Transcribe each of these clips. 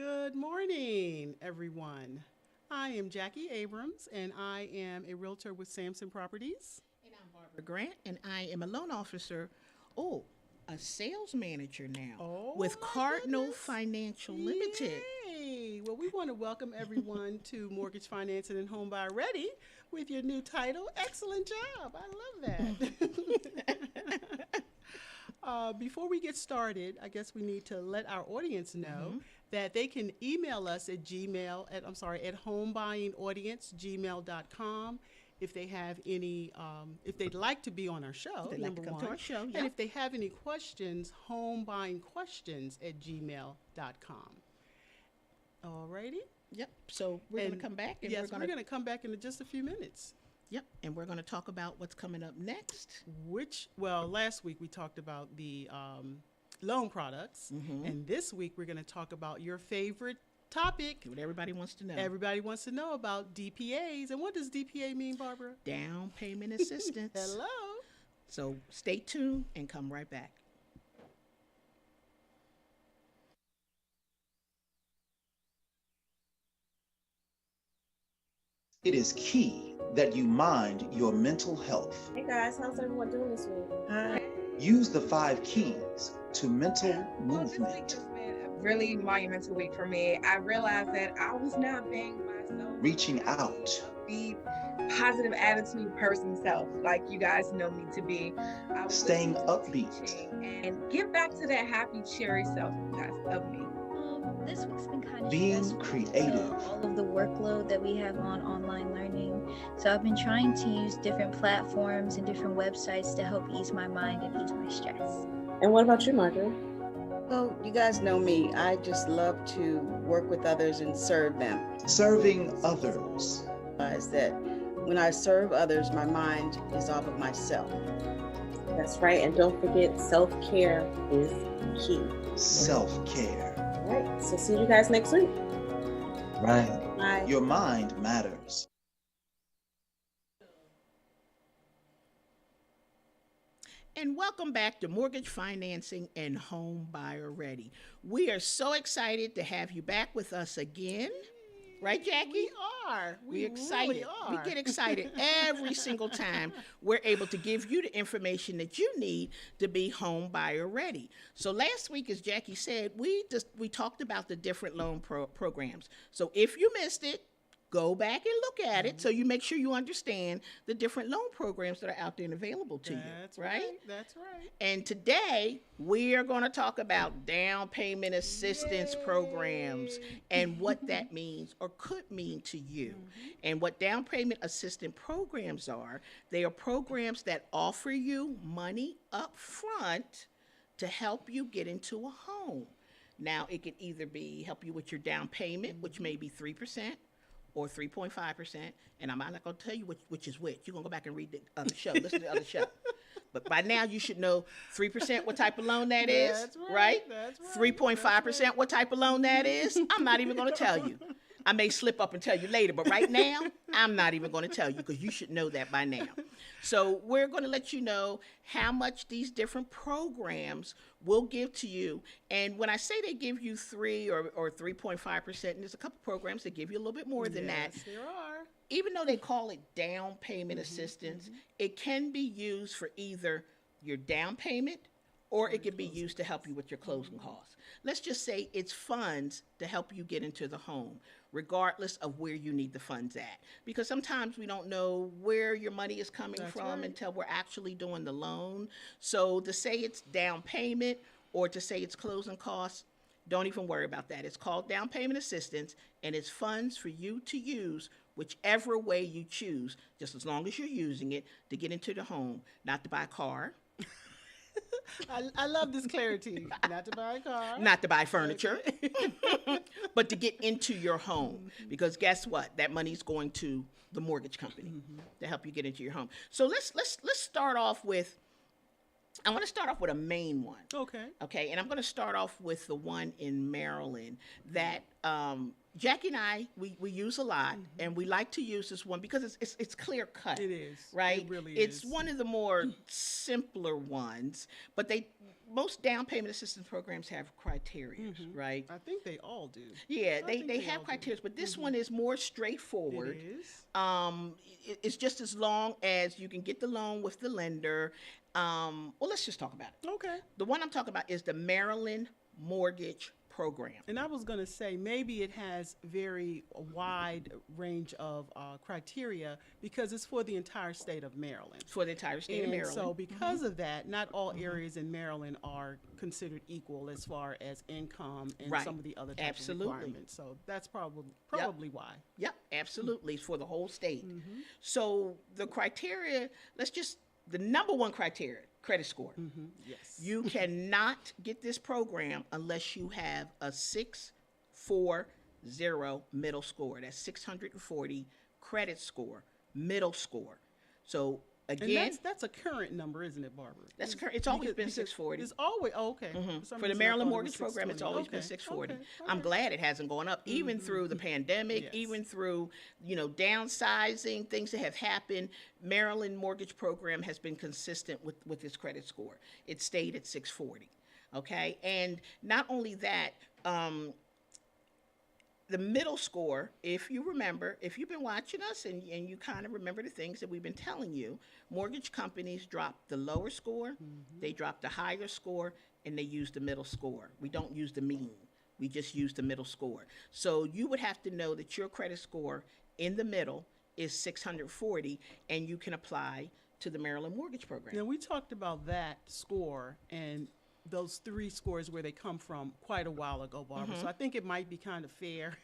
Good morning, everyone. I am Jackie Abrams, and I am a realtor with Sampson Properties. And I'm Barbara Grant, and I am a loan officer. Oh, a sales manager now Oh, with my Cardinal goodness. Financial Limited. Yay! Well, we want to welcome everyone to Mortgage Financing and Home Buyer Ready with your new title. Excellent job. I love that. Before we get started, I guess we need to let our audience know that they can email us at at homebuyingaudience@gmail.com if they have any, if they'd like to be on our show, They'd like number to come to one. our show, And yep. if they have any questions, homebuyingquestions@gmail.com. Alrighty. Yep. So we're going to And come back, and yes, we're going to come back in just a few minutes. yep, and we're going to talk about what's coming up next. Last week we talked about the loan products, and this week we're going to talk about your favorite topic. What everybody wants to know. Everybody wants to know about DPAs. And what does DPA mean, Barbara? Down payment assistance. Hello. So stay tuned and come right back. It is key that you mind your mental health. Hey guys, how's everyone doing this week? Hi. Use the 5 keys to mental Well, this week movement. has been a really monumental week for me. I realized that I was not being myself. Reaching out. Be positive attitude person self, like you guys know me to be. I was Staying listening to upbeat. teaching and get back to that happy, cheery self of me. This week's been kind of Being stressful creative. all of the workload that we have on online learning. So I've been trying to use different platforms and different websites to help ease my mind and ease my stress. And what about you, Margaret? Well, you guys know me. I just love to work with others and serve them. Serving others. Realize that when I serve others, my mind is off of myself. That's right. And don't forget, self-care is key. Self-care. All right. So see you guys next week. Right. Bye. Your mind matters. And welcome back to Mortgage Financing and Home Buyer Ready. We are so excited to have you back with us again. Right, Jackie? We are. We're excited. Really are. We get excited every single time we're able to give you the information that you need to be home buyer ready. So last week, as Jackie said, we talked about the different loan programs. So if you missed it, go back and look at it so you make sure you understand the different loan programs that are out there and available to That's you. Right? That's right. And today we are going to talk about down payment assistance programs and what that means or could mean to you. And what down payment assistance programs are, they are programs that offer you money up front to help you get into a home. Now, it could either be help you with your down payment, which may be 3%. Or 3.5%, and I'm not going to tell you which is which. You're going to go back and read the other show, listen to the other show. But by now you should know 3% what type of loan that is, That's right, right? that's right, 3.5% what type of loan that is. I'm not even going to tell you. I may slip up and tell you later, but right now I'm not even going to tell you because you should know that by now. So we're going to let you know how much these different programs will give to you. And when I say they give you 3 or 3.5%, and there's a couple programs that give you a little bit more than that. Yes, there are. Even though they call it down payment assistance, it can be used for either your down payment or it can be used to help you with your closing costs. Let's just say it's funds to help you get into the home, regardless of where you need the funds at. Because sometimes we don't know where your money is coming from right. until we're actually doing the loan. So to say it's down payment or to say it's closing costs, don't even worry about that. It's called down payment assistance, and it's funds for you to use whichever way you choose, just as long as you're using it to get into the home, not to buy a car, I love this clarity. Not to buy a car. not to buy furniture, but to get into your home. Because guess what? That money's going to the mortgage company to help you get into your home. So let's start off with. I want to start off with a main one. Okay. Okay, and I'm going to start off with the one in Maryland that Jackie and I, we use a lot, and we like to use this one because it's clear cut. It is. Right? It really it's is. one of the more simpler ones, but most down payment assistance programs have criteria, right? I think they all do. Yeah, I they think they have all do. criteria, but this one is more straightforward. It is. It's just as long as you can get the loan with the lender. Well, let's just talk about it. Okay. The one I'm talking about is the Maryland Mortgage Program. And I was going to say maybe it has very wide range of criteria because it's for the entire state of Maryland. For the entire state of And Maryland. so because of that, not all areas in Maryland are considered equal as far as income and Right. some of the other types Absolutely. of requirements. So that's probably why. Yep, absolutely. It's for the whole state. So the criteria, the number one criteria, credit score. Yes. You cannot get this program unless you have a 640 middle score. That's 640 credit score, middle score. So And again, that's a current number, isn't it, Barbara? that's current. It's always been 640. It's always okay. some For the reason I Maryland thought it Mortgage was Program, it's 620. always been Okay, 640. okay, I'm okay. glad it hasn't gone up, even through the pandemic, Yes. even through, downsizing, things that have happened. Maryland Mortgage Program has been consistent with its credit score. It stayed at 640, okay? And not only that, the middle score, if you remember, if you've been watching us and you kind of remember the things that we've been telling you, mortgage companies drop the lower score, they drop the higher score, and they use the middle score. We don't use the mean. We just use the middle score. So you would have to know that your credit score in the middle is 640, and you can apply to the Maryland Mortgage Program. Now, we talked about that score and those three scores where they come from quite a while ago, Barbara. So I think it might be kind of fair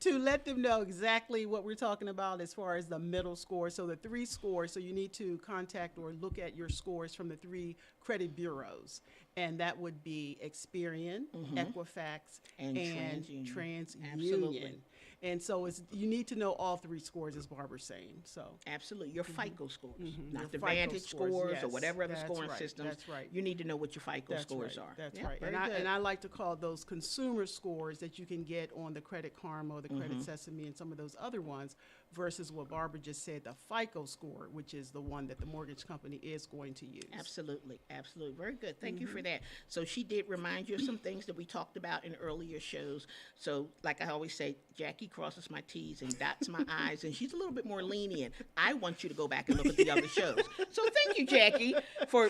to let them know exactly what we're talking about as far as the middle score. So the three scores, so you need to contact or look at your scores from the three credit bureaus. And that would be Experian, Equifax, And and TransUnion. TransUnion. Absolutely. And so you need to know all three scores, as Barbara's saying. So Absolutely. Your FICO scores, Your not the FICO Vantage scores or yes, whatever other that's scoring right, systems. that's right. You need to know what your FICO scores right. are. That's Yeah, right. very And good. I like to call those consumer scores that you can get on the Credit Karma or the Credit Sesame and some of those other ones versus what Barbara just said, the FICO score, which is the one that the mortgage company is going to use. Absolutely, absolutely. Very good. Thank you for that. So she did remind you of some things that we talked about in earlier shows. So like I always say, Jackie crosses my T's and dots my I's, and she's a little bit more lenient. I want you to go back and look at the other shows. So thank you, Jackie, for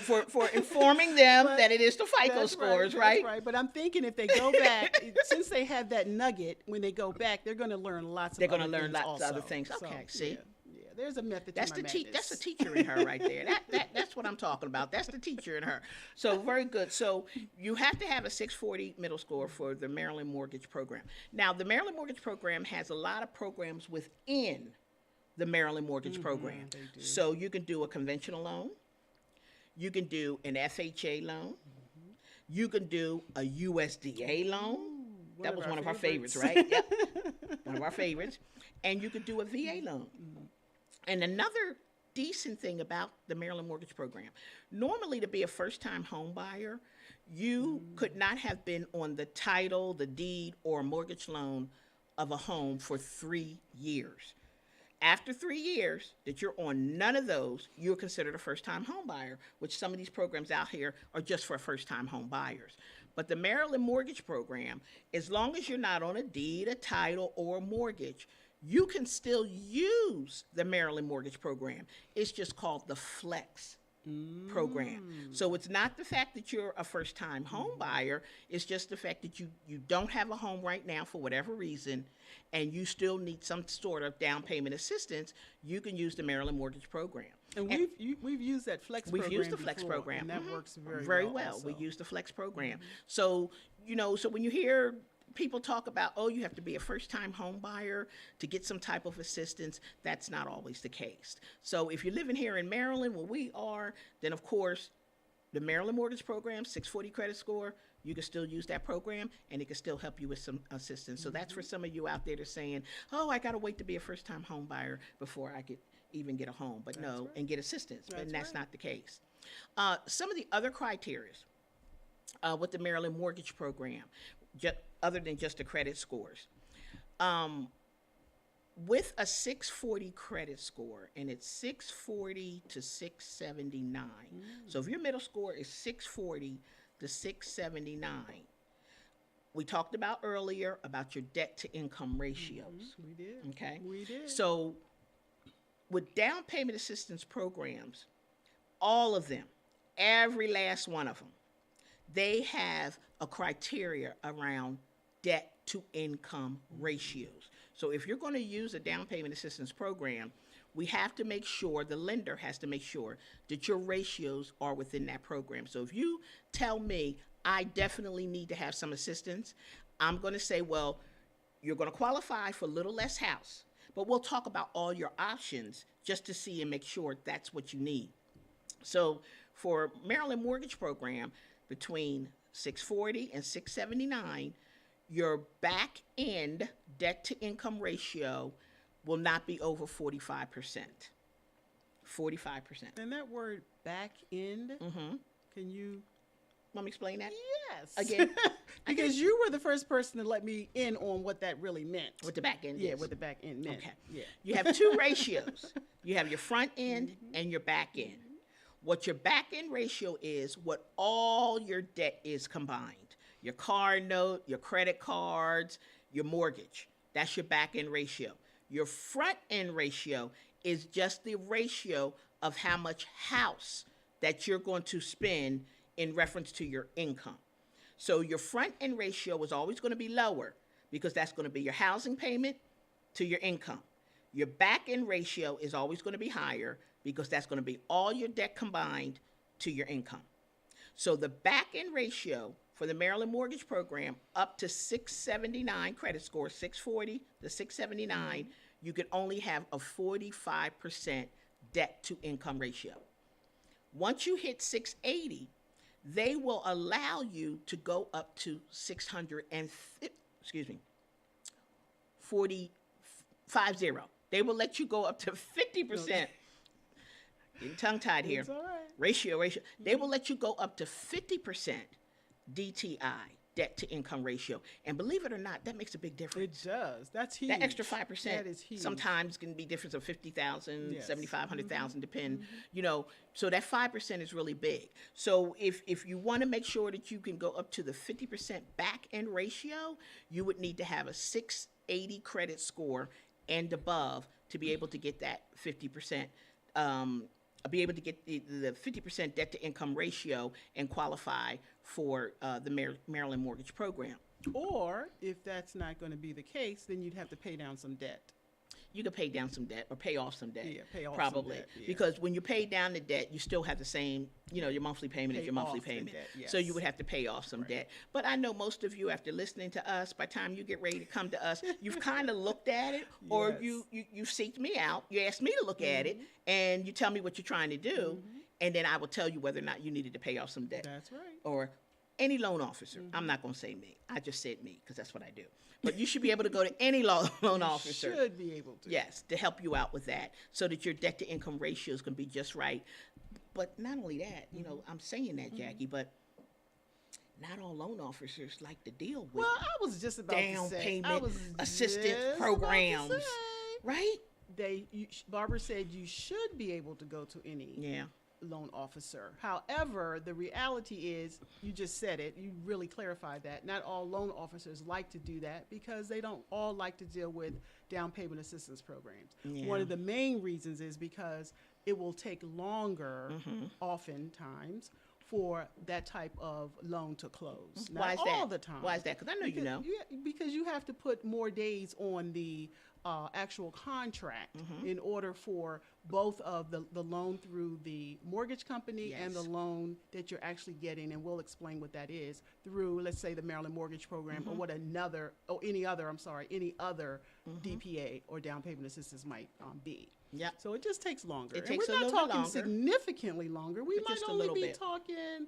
informing them that it is the FICO That's scores, That's right. But I'm thinking if they go back, since they have that nugget, when they go back, they're going to learn lots of They're other going to learn things lots of other also. things. So, Okay, see? Yeah, there's a method That's to the my that's the madness. teacher in her right there. That's what I'm talking about. That's the teacher in her. So very good. So you have to have a 640 middle score for the Maryland Mortgage Program. Now the Maryland Mortgage Program has a lot of programs within the Maryland Mortgage Program. they do. So you can do a conventional loan. You can do an FHA loan. You can do a USDA loan. That was one of our favorites, right? Yep. One of our favorites. And you could do a VA loan. And another decent thing about the Maryland Mortgage Program, normally to be a first-time home buyer, you could not have been on the title, the deed, or mortgage loan of a home for 3 years. After 3 years that you're on none of those, you're considered a first-time home buyer, which some of these programs out here are just for first-time home buyers. But the Maryland Mortgage Program, as long as you're not on a deed, a title, or a mortgage, you can still use the Maryland Mortgage Program. It's just called the Flex program. So it's not the fact that you're a first-time home buyer, it's just the fact that you don't have a home right now for whatever reason, and you still need some sort of down payment assistance. You can use the Maryland Mortgage Program. And we've used that Flex We've program used the Flex before, program. and that works very, Very well. well. Also. We use the Flex program. So, so when you hear people talk about, oh, you have to be a first-time home buyer to get some type of assistance, that's not always the case. So if you're living here in Maryland, where we are, then of course, the Maryland Mortgage Program, 640 credit score, you can still use that program, and it can still help you with some assistance. So that's for some of you out there that's saying, oh, I got to wait to be a first-time home buyer before I could even get a home. But no, and get assistance. And that's not the case. Some of the other criteria with the Maryland Mortgage Program, other than just the credit scores, With a 640 credit score, and it's 640 to 679. So if your middle score is 640 to 679, we talked about earlier about your debt to income ratios. We did. Okay. We did. So with down payment assistance programs, all of them, every last one of them, they have a criteria around debt to income ratios. So if you're going to use a down payment assistance program, we have to make sure, the lender has to make sure that your ratios are within that program. So if you tell me, I definitely need to have some assistance, I'm going to say, well, you're going to qualify for a little less house, but we'll talk about all your options just to see and make sure that's what you need. So for Maryland Mortgage Program, between 640 and 679, your back end debt to income ratio will not be over 45%. 45%. And that word back end, can you? Want me to explain that? Yes. Again? Because you were the first person to let me in on what that really meant. What the back end Yeah, is. what the back end meant. Okay. Yeah. You have two ratios. You have your front end and your back end. What your back end ratio is, what all your debt is combined. Your car note, your credit cards, your mortgage. That's your back end ratio. Your front end ratio is just the ratio of how much house that you're going to spend in reference to your income. So your front end ratio is always going to be lower because that's going to be your housing payment to your income. Your back end ratio is always going to be higher because that's going to be all your debt combined to your income. So the back end ratio for the Maryland Mortgage Program, up to 679 credit score, 640 to 679, you could only have a 45% debt to income ratio. Once you hit 680, they will allow you to go up to 50. They will let you go up to 50%. Getting tongue-tied here. It's all right. Ratio. They will let you go up to 50% DTI, debt to income ratio. And believe it or not, that makes a big difference. It does. That's huge. That extra 5%. That is huge. Sometimes can be difference of 50,000, Yes. 7,500,000, depend, so that 5% is really big. So if you want to make sure that you can go up to the 50% back end ratio, you would need to have a 680 credit score and above to be able to get that 50%, be able to get the 50% debt to income ratio and qualify for the Maryland Mortgage Program. Or if that's not going to be the case, then you'd have to pay down some debt. You could pay down some debt or pay off some debt. Yeah, pay off some probably. debt, yeah. Because when you pay down the debt, you still have the same, your monthly payment is Pay your monthly off the payment. debt, So you yes. would have to pay off some debt. But I know most of you, after listening to us, by the time you get ready to come to us, you've kind of looked at it, or Yes. you seeked me out. You asked me to look at it, and you tell me what you're trying to do, and then I will tell you whether or not you needed to pay off some debt. That's right. Or any loan officer. I'm not going to say me. I just said me because that's what I do. But you should be able to go to any loan officer. Should be able to. Yes, to help you out with that so that your debt to income ratios can be just right. But not only that, I'm saying that, Jackie, but not all loan officers like to deal with Well, I was just about down to say. payment assistance just about to programs, say. right? Barbara said you should be able to go to any Yeah. loan officer. However, the reality is, you just said it, you really clarified that. Not all loan officers like to do that because they don't all like to deal with down payment assistance programs. Yeah. One of the main reasons is because it will take longer, oftentimes, for that type of loan to close. Not Why is that? all the time. Why is that? Because I know you know. Because you have to put more days on the actual contract in order for both of the loan through the mortgage company and the Yes. loan that you're actually getting, and we'll explain what that is, through, let's say, the Maryland Mortgage Program or any other DPA or down payment assistance might be. Yep. So it just takes longer. It takes and a we're not little bit talking longer. significantly longer. We But might just a only little be bit. talking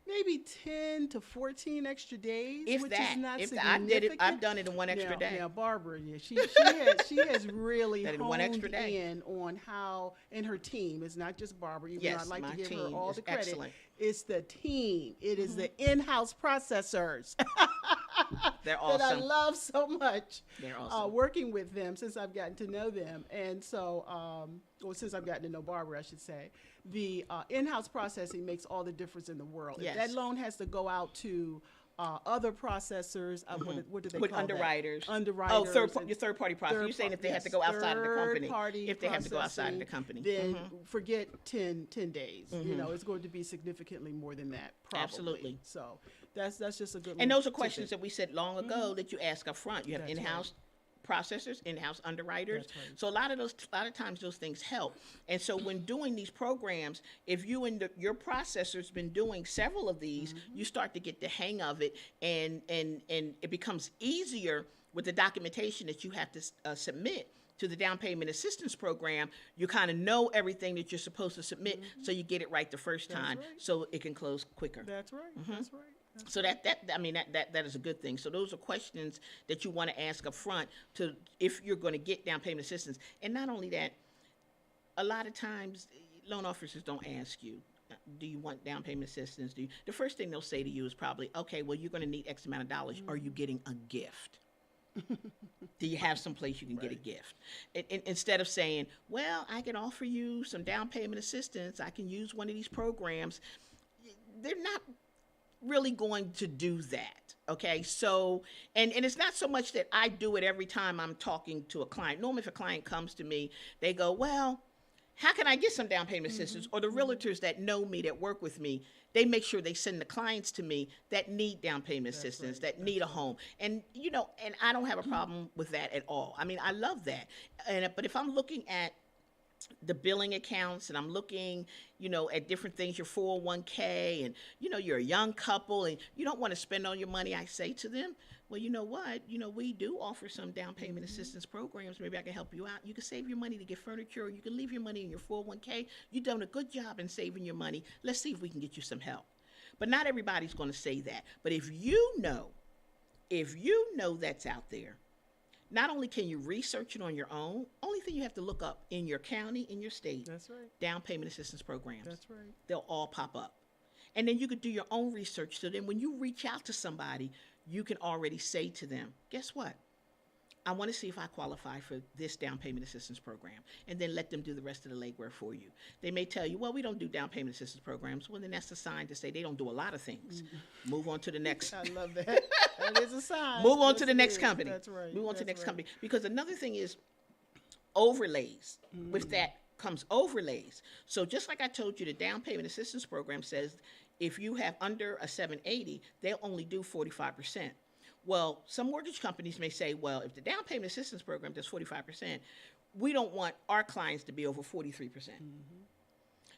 maybe 10 to 14 extra days, If which that, is not if significant. I did it, I've done it in one extra day. Now, Barbara, she has really That in honed one extra day. in on how, and her team, it's not just Barbara, even Yes, though I'd like my to give her team all is the credit. excellent. It's the team. It is the in-house processors They're that I awesome. love so much. They're awesome. Working with them since I've gotten to know them. And so, or since I've gotten to know Barbara, I should say, the in-house processing makes all the difference in the world. Yes. If that loan has to go out to other processors, what do they With call underwriters. that? Underwriters. Your third-party processor. You're saying if they have to go outside of the company. If they have to go outside of the company. Then forget 10 days. You know, it's going to be significantly more than that, probably. Absolutely. So that's just a good And those are tidbit. questions that we said long ago that you ask up front. You have That's in-house processors, in-house underwriters. That's right. So a lot of times those things help. And so when doing these programs, if you and your processor's been doing several of these, you start to get the hang of it, and it becomes easier with the documentation that you have to submit to the down payment assistance program. You kind of know everything that you're supposed to submit, so you get it right the first time, right. so it can close quicker. That's right. That's right. So that is a good thing. So those are questions that you want to ask up front to if you're going to get down payment assistance. And not only that, a lot of times loan officers don't ask you, do you want down payment assistance? The first thing they'll say to you is probably, okay, well, you're going to need X amount of dollars. Are you getting a gift? Do you have some place you can get a gift? Instead of saying, well, I can offer you some down payment assistance, I can use one of these programs. They're not really going to do that. Okay. So, and it's not so much that I do it every time I'm talking to a client. Normally if a client comes to me, they go, well, how can I get some down payment assistance? Or the realtors that know me, that work with me, they make sure they send the clients to me that need down payment assistance, that need a home. And, you know, and I don't have a problem with that at all. I mean, I love that. But if I'm looking at the billing accounts and I'm looking, you know, at different things, your 401k, and, you know, you're a young couple and you don't want to spend all your money, I say to them, well, you know what, you know, we do offer some down payment assistance programs. Maybe I can help you out. You can save your money to get furniture, or you can leave your money in your 401k. You've done a good job in saving your money. Let's see if we can get you some help. But not everybody's going to say that. But if you know that's out there, not only can you research it on your own, only thing you have to look up in your county, in your state, That's right. down payment assistance programs. That's right. They'll all pop up. And then you could do your own research. So then when you reach out to somebody, you can already say to them, guess what? I want to see if I qualify for this down payment assistance program, and then let them do the rest of the legwork for you. They may tell you, well, we don't do down payment assistance programs. Well, then that's a sign to say they don't do a lot of things. Move on to the next. I love that. That is a sign. Move on Yes, to the it next is. company. That's right. Move on to the That's next right. company. Because another thing is overlays. With that comes overlays. So just like I told you, the down payment assistance program says if you have under a 780, they'll only do 45%. Well, some mortgage companies may say, well, if the down payment assistance program does 45%, we don't want our clients to be over 43%.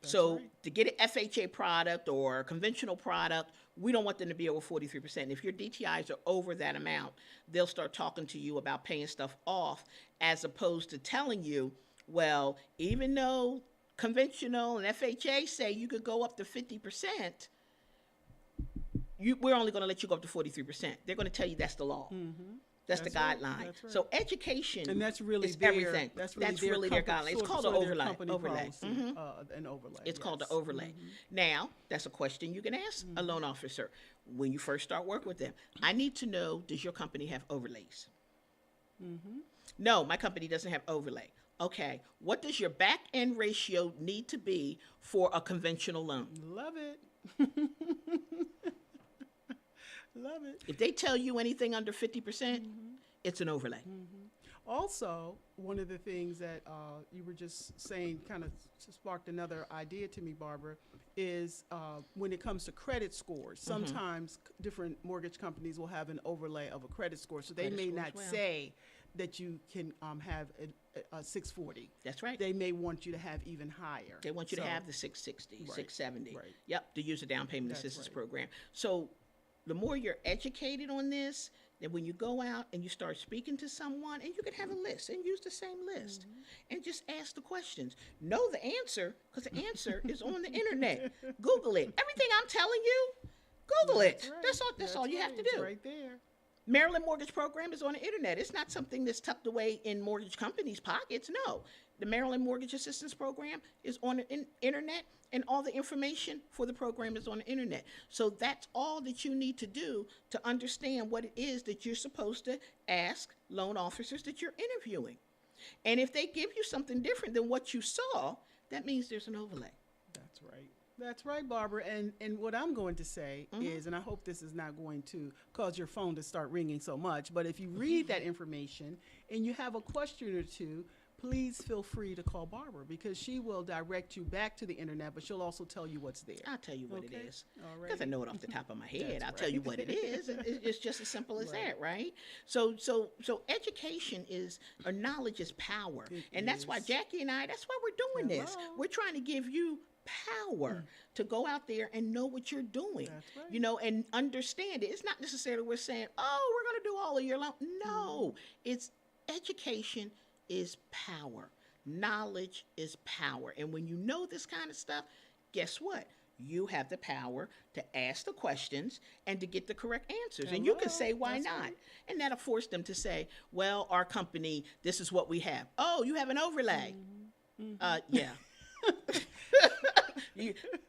So right. to get an FHA product or a conventional product, we don't want them to be over 43%. And if your DTIs are over that amount, they'll start talking to you about paying stuff off, as opposed to telling you, well, even though conventional and FHA say you could go up to 50%, we're only going to let you go up to 43%. They're going to tell you that's the law. That's the right. guideline. That's right. So education And that's really is their, everything. That's That's really really their, their guideline. It's called sort the of their overlay. company Overlay. policy, an overlay. It's called the yes. overlay. Now, that's a question you can ask a loan officer when you first start working with them. I need to know, does your company have overlays? No, my company doesn't have overlay. Okay, what does your back end ratio need to be for a conventional loan? Love it. Love it. If they tell you anything under 50%, it's an overlay. Also, one of the things that you were just saying kind of sparked another idea to me, Barbara, is when it comes to credit scores, sometimes different mortgage companies will have an overlay of a credit score. So they Credit may score not as well. say that you can have a 640. That's right. They may want you to have even higher. They want you So- to have the 660, Right, 670. right. Yep, to use a down payment That's assistance right. program. So the more you're educated on this, then when you go out and you start speaking to someone, and you can have a list and use the same list and just ask the questions. Know the answer, because the answer is on the internet. Google it. Everything I'm telling you, Google it. right. That's all you have to right. do. It's right there. Maryland Mortgage Program is on the internet. It's not something that's tucked away in mortgage companies' pockets. No, the Maryland Mortgage Assistance Program is on the internet, and all the information for the program is on the internet. So that's all that you need to do to understand what it is that you're supposed to ask loan officers that you're interviewing. And if they give you something different than what you saw, that means there's an overlay. That's right. That's right, Barbara. And what I'm going to say is, and I hope this is not going to cause your phone to start ringing so much, but if you read that information and you have a question or two, please feel free to call Barbara, because she will direct you back to the internet, but she'll also tell you what's there. I'll tell you what it is. All right. Because I know it off the top of my head. That's I'll tell you what it is. It's just as simple as that, right? So education is, or knowledge is power. And that's why Jackie and I, that's why we're doing this. We're trying to give you power to go out there and know what you're doing, you know, and understand it. It's not necessarily we're saying, oh, we're going to do all of your loan. No, it's education is power. Knowledge is power. And when you know this kind of stuff, guess what? You have the power to ask the questions and to get the correct answers. And you can say, why not? Right. And that'll force them to say, well, our company, this is what we have. Oh, you have an overlay. Yeah.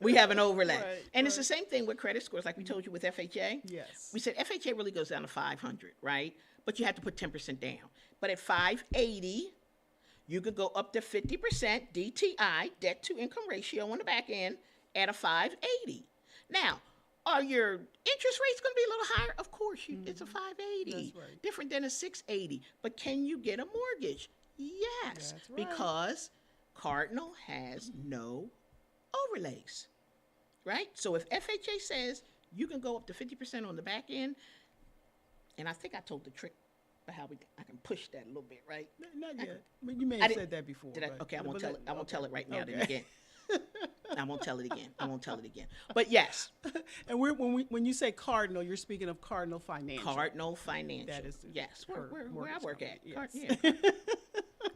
We have an overlay. And it's the same thing with credit scores, like we told you with FHA. Yes. We said FHA really goes down to 500, right? But you have to put 10% down. But at 580, you could go up to 50% DTI, debt to income ratio on the back end, at a 580. Now, are your interest rates going to be a little higher? Of course, it's a 580. That's right. Different than a 680. But can you get a mortgage? Yes, That's right. because Cardinal has no overlays, right? So if FHA says you can go up to 50% on the back end, and I think I told the trick about how I can push that a little bit, right? Not yet. But you may have said that before. Did I? Okay, I won't tell it. I won't tell it right now. Okay. Then again, I won't tell it again. I won't tell it again. But yes, And when you say Cardinal, you're speaking of Cardinal Financial. Cardinal Financial. That is yes, where I mortgage work company, at. yes. Yeah.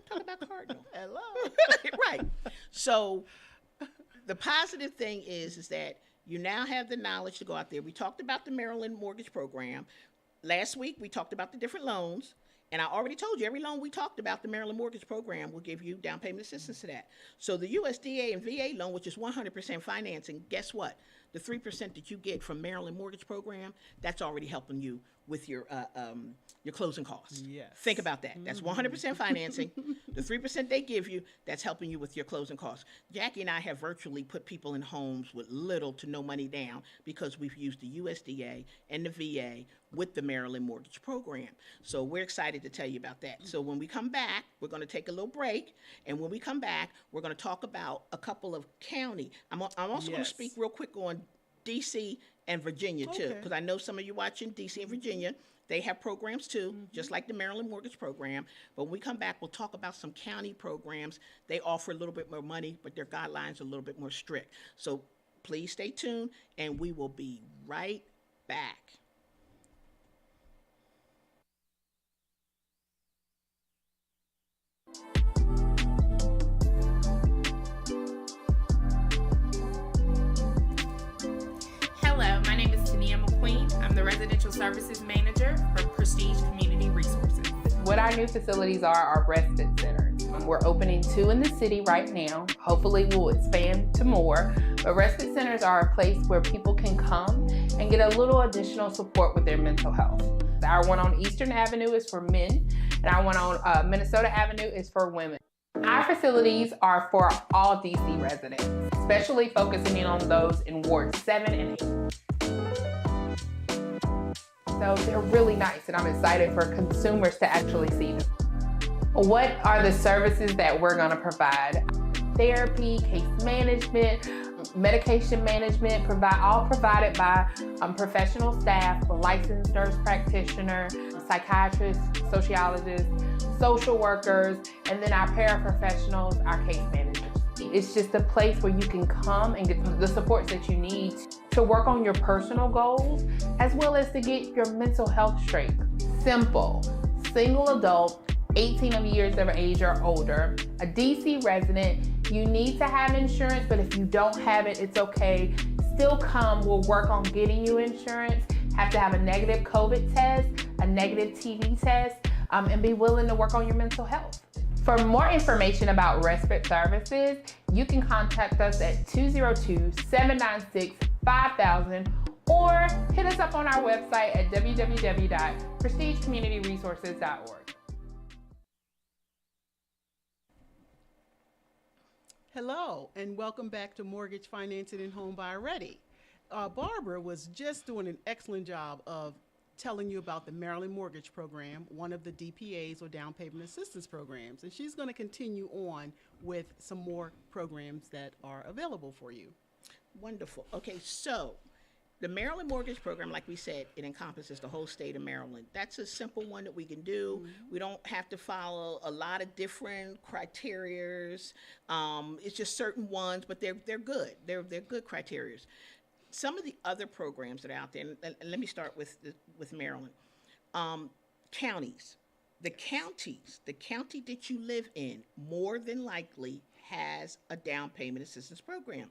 Talk about Cardinal. Hello. Right. So the positive thing is that you now have the knowledge to go out there. We talked about the Maryland Mortgage Program. Last week, we talked about the different loans. And I already told you, every loan we talked about, the Maryland Mortgage Program will give you down payment assistance to that. So the USDA and VA loan, which is 100% financing, guess what? The 3% that you get from Maryland Mortgage Program, that's already helping you with your closing costs. Yes. Think about that. That's 100% financing. The 3% they give you, that's helping you with your closing costs. Jackie and I have virtually put people in homes with little to no money down because we've used the USDA and the VA with the Maryland Mortgage Program. So we're excited to tell you about that. So when we come back, we're going to take a little break. And when we come back, we're going to talk about a couple of county. I'm also going to speak real quick on D.C. and Virginia, too, because I know some of you watching D.C. and Virginia. They have programs, too, just like the Maryland Mortgage Program. But when we come back, we'll talk about some county programs. They offer a little bit more money, but their guidelines are a little bit more strict. So please stay tuned, and we will be right back. Hello, my name is Tania McQueen. I'm the Residential Services Manager for Prestige Community Resources. What our new facilities are respite centers. We're opening 2 in the city right now. Hopefully we'll expand to more. But respite centers are a place where people can come and get a little additional support with their mental health. Our one on Eastern Avenue is for men, and our one on Minnesota Avenue is for women. Our facilities are for all DC residents, especially focusing in on those in Wards 7 and 8. So they're really nice, and I'm excited for consumers to actually see them. What are the services that we're going to provide? Therapy, case management, medication management, all provided by professional staff, a licensed nurse practitioner, psychiatrists, sociologists, social workers, and then our paraprofessionals, our case managers. It's just a place where you can come and get the supports that you need to work on your personal goals, as well as to get your mental health straight. Simple, single adult, 18 years of age or older, a DC resident. You need to have insurance, but if you don't have it, it's okay. Still come, we'll work on getting you insurance, have to have a negative COVID test, a negative TB test, and be willing to work on your mental health. For more information about respite services, you can contact us at 202-796-5000 or hit us up on our website at www.prestigecommunityresources.org. Hello, and welcome back to Mortgage Financing and Homebuyer Ready. Barbara was just doing an excellent job of telling you about the Maryland Mortgage Program, one of the DPAs or down payment assistance programs, and she's going to continue on with some more programs that are available for you. Wonderful. Okay, so the Maryland Mortgage Program, like we said, it encompasses the whole state of Maryland. That's a simple one that we can do. We don't have to follow a lot of different criterias. It's just certain ones, but they're good. They're good criterias. Some of the other programs that are out there, and let me start with Maryland. Counties. The county that you live in more than likely has a down payment assistance program.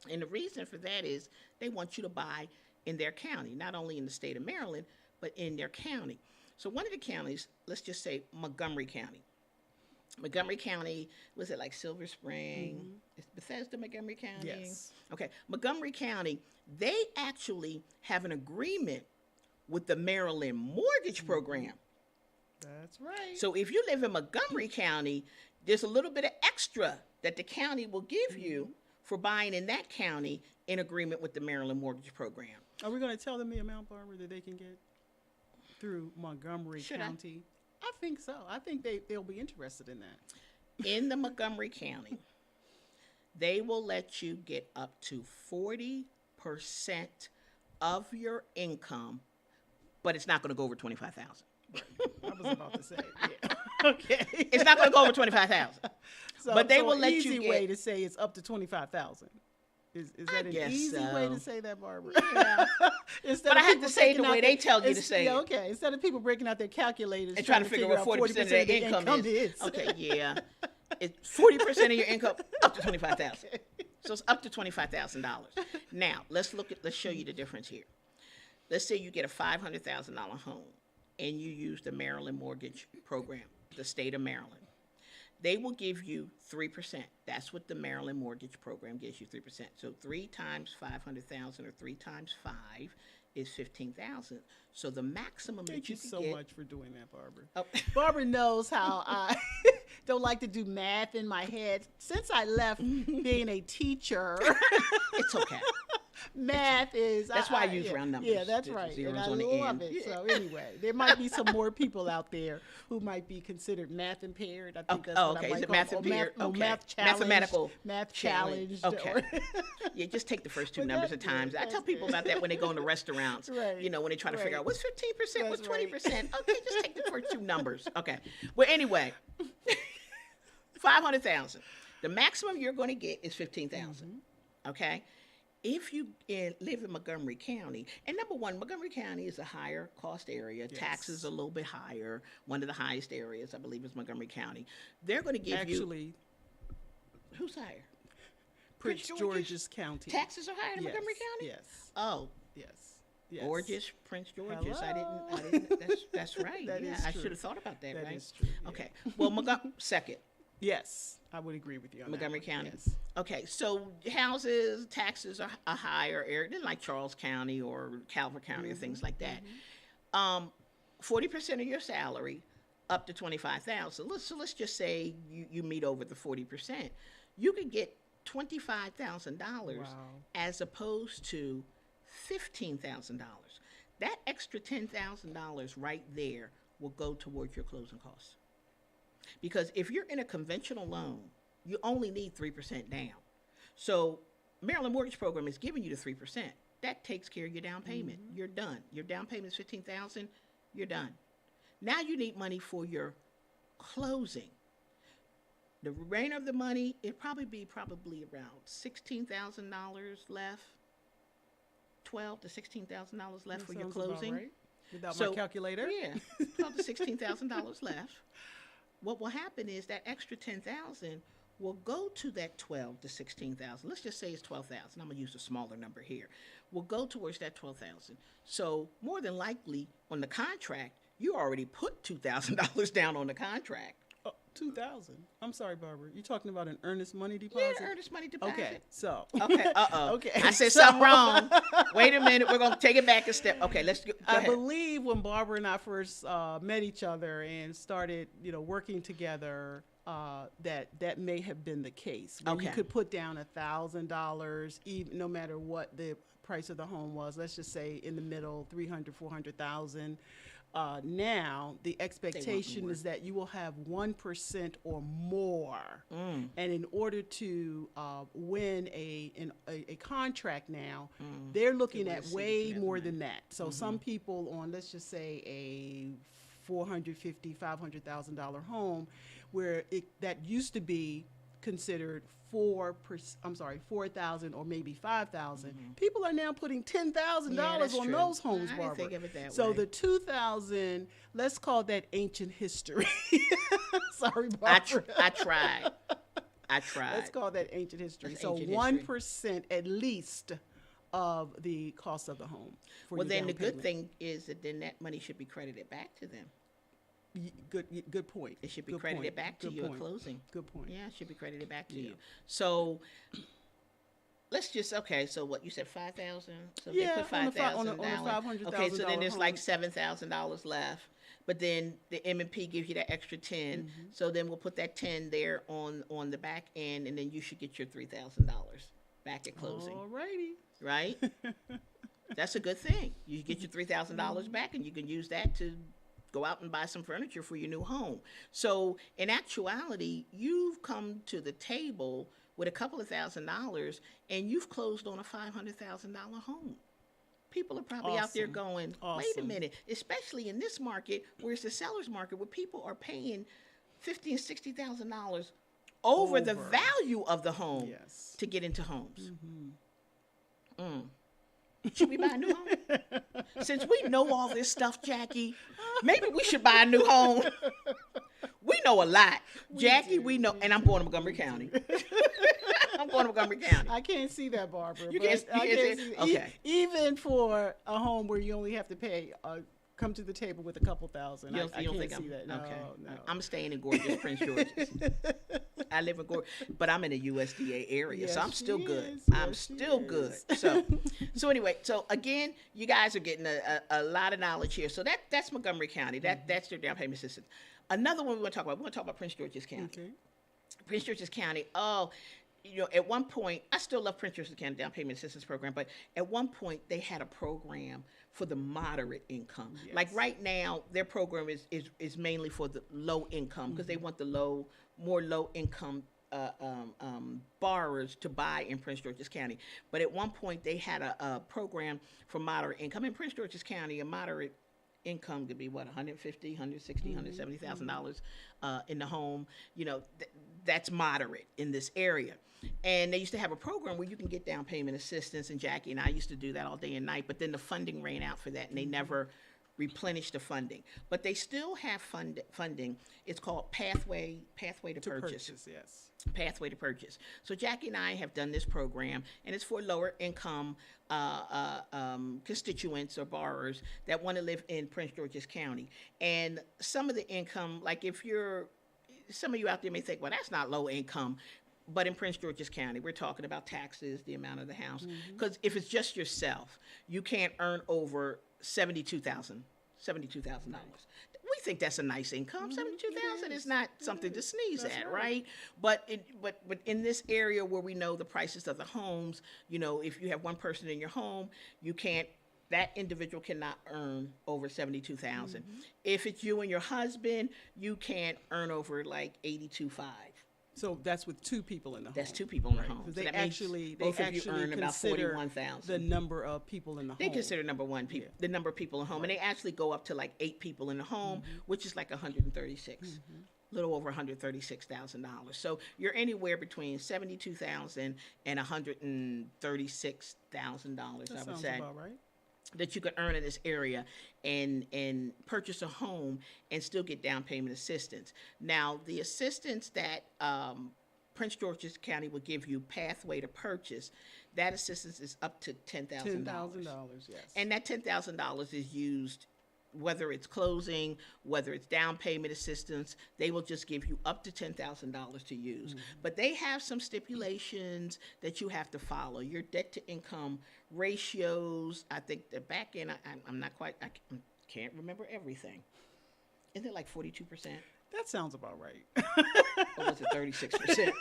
And the reason for that is they want you to buy in their county, not only in the state of Maryland, but in their county. So one of the counties, let's just say Montgomery County. Montgomery County, was it like Silver Spring? Is Bethesda Montgomery County? Yes. Okay, Montgomery County, they actually have an agreement with the Maryland Mortgage Program. That's right. So if you live in Montgomery County, there's a little bit of extra that the county will give you for buying in that county in agreement with the Maryland Mortgage Program. Are we going to tell them the amount, Barbara, that they can get through Montgomery County? I think so. I think they'll be interested in that. In the Montgomery County, they will let you get up to 40% of your income, but it's not going to go over $25,000. I was about to say, yeah. Okay. It's not going to go over $25,000. But they will let you easy get. way to say it's up to $25,000. Is that an easy way to say that, Barbara? Yeah. But I have to say it the way they tell you to say it. Okay. Instead of people breaking out their calculators And trying to figure out what 40% of their income is. Okay, yeah. It's 40% of your income up to $25,000. So it's up to $25,000. Now, let's show you the difference here. Let's say you get a $500,000 home and you use the Maryland Mortgage Program, the state of Maryland. They will give you 3%. That's what the Maryland Mortgage Program gives you, 3%. So 3 times 500,000 or 3 times 5 is 15,000. So the maximum Thank that you you can so get. much for doing that, Barbara. Oh. Barbara knows how I don't like to do math in my head. Since I left being a teacher, It's okay. math is. That's why I use round numbers. Yeah, that's Just right. zeros And I on the love end. it. So anyway, there might be some more people out there who might be considered math impaired. I think that's what okay. I might Is it call math impaired? Math Okay. challenged. Mathematical Math challenge. challenged. Okay. Yeah, just take the first 2 But numbers at that's times. good. I tell That's people good. about that when they go into restaurants. Right. You know, when they try to figure Right. out what's 15%, what's That's right. 20%. Okay, just take the first 2 numbers. Okay. Well, anyway, 500,000. The maximum you're going to get is 15,000. Okay. If you live in Montgomery County, and number one, Montgomery County is a higher cost area. Yes. Taxes are a little bit higher. One of the highest areas, I believe, is Montgomery County. They're going to give Actually, who's higher? Prince George's County. Taxes are higher in Montgomery County? Yes. Oh, Yes. Yes. gorgeous Prince George's. I Hello. didn't, that's right. That Yeah, is I true. should have thought about that, That right? is true, yeah. Okay. Well, second, Yes, I would agree with you on Montgomery that one. County. Yes. Okay, so houses, taxes are a higher area than like Charles County or Calvert County or things like that. 40% of your salary up to 25,000. So let's just say you meet over the 40%. You could get $25,000 Wow. as opposed to $15,000. That extra $10,000 right there will go towards your closing costs. Because if you're in a conventional loan, you only need 3% down. So Maryland Mortgage Program is giving you the 3%. That takes care of your down payment. You're done. Your down payment is $15,000. You're done. Now you need money for your closing. The remainder of the money, it'd probably be around $16,000 left. $12,000 to $16,000 left for your Sounds about closing. right. Without my calculator. Yeah, $12,000 to $16,000 left. What will happen is that extra $10,000 Well, go to that 12 to 16,000. Let's just say it's 12,000. I'm gonna use a smaller number here. We'll go towards that 12,000. So more than likely on the contract, you already put $2,000 down on the contract. 2,000. I'm sorry, Barbara. You talking about an earnest money deposit? Yeah, earnest money deposit. Okay, so. Okay, Okay. I said something wrong. Wait a minute. We're going to take it back a step. Okay, let's go I ahead. believe when Barbara and I first met each other and started, working together, that may have been the case. Where Okay. You could put down $1,000, even no matter what the price of the home was. Let's just say in the middle, 300, 400,000. Now the expectation more. is that you will have 1% or more, and in order to win a contract now, they're looking at way more than that. So some people on, let's just say, a $450,000, $500,000 home, where that used to be considered 4,000 or maybe 5,000. People are now putting $10,000 on those homes, I Barbara. didn't think of it that So way. the 2,000, let's call that ancient history. Sorry, Barbara. I tried. Let's call that ancient history. That's So ancient 1% at least of the cost of the home. For Well, your then down the good payment. thing is that then that money should be credited back to them. Good point. It should be Good credited point. back to Good you point. at closing. Good point. Yeah, it should be credited back to Yeah. you. So let's just so what you said, 5,000. So Yeah, they put on a $5,000 $500,000 down. Okay, so then there's home. like $7,000 left. But then the M&P gives you that extra 10. So then we'll put that 10 there on the back end, and then you should get your $3,000 back at closing. Alrighty. Right? That's a good thing. You get your $3,000 back, and you can use that to go out and buy some furniture for your new home. So in actuality, you've come to the table with a couple of $1,000, and you've closed on a $500,000 home. People are probably out there Awesome. going, wait a Awesome. minute, especially in this market where it's the seller's market where people are paying $50,000 and $60,000 over the Over. value of the home Yes. to get into homes. Should we buy a new home? Since we know all this stuff, Jackie, maybe we should buy a new home. We know a lot. Jackie, we know, and I'm going to Montgomery County. I'm going to Montgomery County. I can't see that, Barbara. You but can't- I you can't can't see- see okay. even for a home where you only have to pay, come to the table with a couple thousand. You I don't can't think see that. No, okay. no. I'm staying in gorgeous Prince George's. I live in gorgeous, but I'm in a USDA area, so Yes, I'm still she good. is. I'm Yes, she still good. is. So anyway, so again, you guys are getting a lot of knowledge here. So that's Montgomery County. That's their down payment system. Another one we want to talk about. We want to talk about Prince George's County. Okay. Prince George's County. Oh, at one point, I still love Prince George's County Down Payment Assistance Program, but at one point they had a program for the moderate income. Like right now, their program is mainly for the low income because they want the more low income borrowers to buy in Prince George's County. But at one point they had a program for moderate income in Prince George's County. A moderate income could be what, $150,000, $160,000, $170,000 in the home. That's moderate in this area. And they used to have a program where you can get down payment assistance, and Jackie and I used to do that all day and night, but then the funding ran out for that, and they never replenished the funding. But they still have funding. It's called Pathway to Purchase. Yes. Pathway to Purchase. So Jackie and I have done this program, and it's for lower income constituents or borrowers that want to live in Prince George's County. And some of the income, like some of you out there may think, well, that's not low income. But in Prince George's County, we're talking about taxes, the amount of the house. Because if it's just yourself, you can't earn over $72,000. We think that's a nice income. $72,000 is not something to sneeze at, right? But in this area where we know the prices of the homes, if you have one person in your home, that individual cannot earn over $72,000. If it's you and your husband, you can't earn over like $82,500. So that's with two people in the home. That's two people in the home. Because So they that means actually both of you earn about consider $41,000. the number of people in the They home. consider the number of people in the home, and they actually go up to like 8 people in the home, which is like 136, a little over $136,000. So you're anywhere between $72,000 and $136,000. I would sounds say. about right. That you could earn in this area and purchase a home and still get down payment assistance. Now, the assistance that Prince George's County will give you pathway to purchase. That assistance is up to $10,000. $10,000, yes. And that $10,000 is used, whether it's closing, whether it's down payment assistance, they will just give you up to $10,000 to use. But they have some stipulations that you have to follow. Your debt to income ratios, I think the back end, I'm not quite, I can't remember everything. Isn't it like 42%? That sounds about right. Or was it 36%?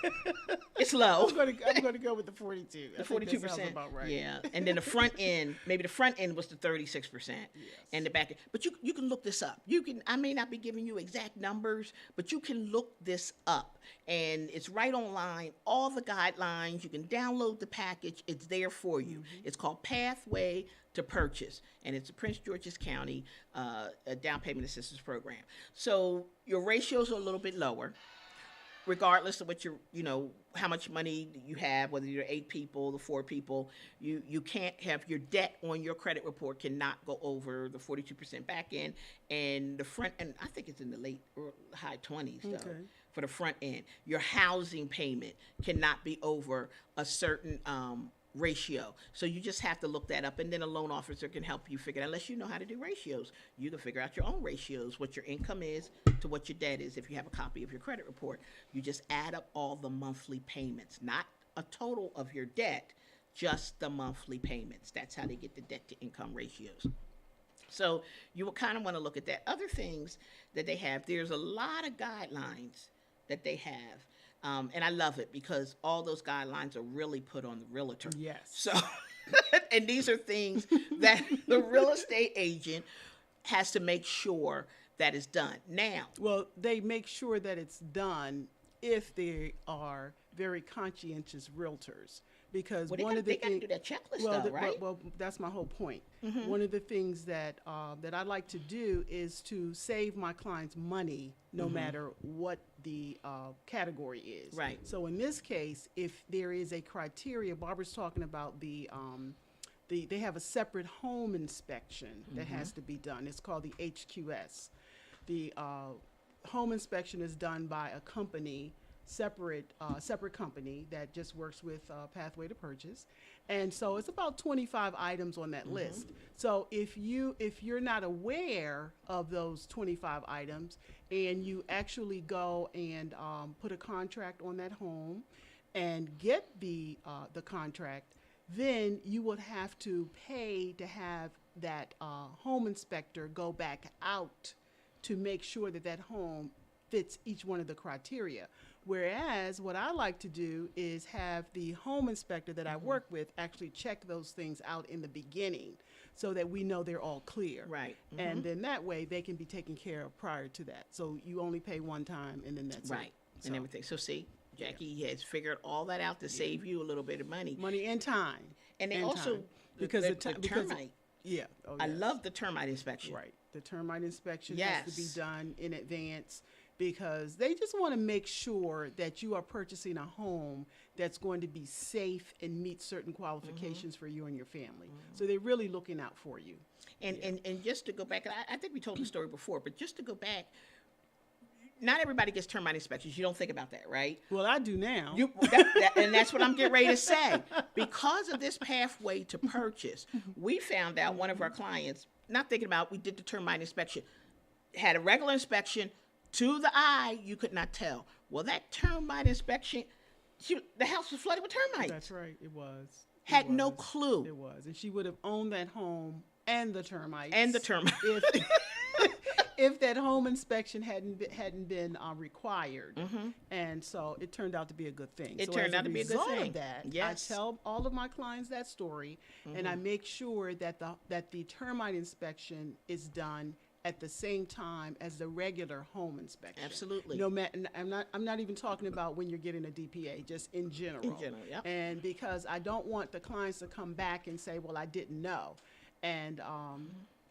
It's low. I'm going to go with the 42. The 42%. That sounds about right. Yeah. And then the front end, maybe the front end was the 36%. Yes. And the back end. But you can look this up. I may not be giving you exact numbers, but you can look this up. And it's right online, all the guidelines. You can download the package. It's there for you. It's called Pathway to Purchase, and it's a Prince George's County a down payment assistance program. So your ratios are a little bit lower, regardless of what how much money you have, whether you're 8 people, the 4 people. You can't have your debt on your credit report cannot go over the 42% back end, and the front end, I think it's in the late or high 20s though. Okay. For the front end. Your housing payment cannot be over a certain ratio. So you just have to look that up, and then a loan officer can help you figure it out. Unless you know how to do ratios, you can figure out your own ratios, what your income is to what your debt is. If you have a copy of your credit report, you just add up all the monthly payments, not a total of your debt, just the monthly payments. That's how they get the debt to income ratios. So you will kind of want to look at that. Other things that they have, there's a lot of guidelines that they have. And I love it because all those guidelines are really put on the realtor. Yes. So, and these are things that the real estate agent has to make sure that is done. Now, well, they make sure that it's done if they are very conscientious realtors. Because one of the things, do that checklist, though, right? Well, that's my whole point. One of the things that that I like to do is to save my clients money, no matter what the category is. Right. So in this case, if there is a criteria, Barbara's talking about they have a separate home inspection that has to be done. It's called the HQS. The home inspection is done by a company. Separate company that just works with Pathway to Purchase, and so it's about 25 items on that list. So if you're not aware of those 25 items and you actually go and put a contract on that home and get the contract, then you would have to pay to have that home inspector go back out to make sure that that home fits each one of the criteria. Whereas what I like to do is have the home inspector that I work with actually check those things out in the beginning so that we know they're all clear. Right. And then that way they can be taken care of prior to that. So you only pay one time and then that's right. it. And everything. So see, Jackie has figured all that out to save you a little bit of money. Money and time. And they also, because the termite. Yeah. Oh, I love the termite inspection. Right. The termite inspection has to be done in advance, because they just want to make sure that you are purchasing a home that's going to be safe and meet certain qualifications for you and your family. So they're really looking out for you. And just to go back, and I think we told the story before, but just to go back, not everybody gets termite inspections. You don't think about that, right? Well, I do now. And that's what I'm getting ready to say. Because of this pathway to purchase, we found out one of our clients, not thinking about, we did the termite inspection, had a regular inspection. To the eye, you could not tell. Well, that termite inspection, the house was flooded with termites. That's right, it was. Had no clue. It was, and she would have owned that home and the termites. If that home inspection hadn't been required. And so it turned out to be a good thing. It turned out to be a good thing. Of that, I tell all of my clients that story, and I make sure that the termite inspection is done at the same time as the regular home inspection. Absolutely. No matter, I'm not even talking about when you're getting a DPA, just in general. In general, yeah. And because I don't want the clients to come back and say, well, I didn't know. And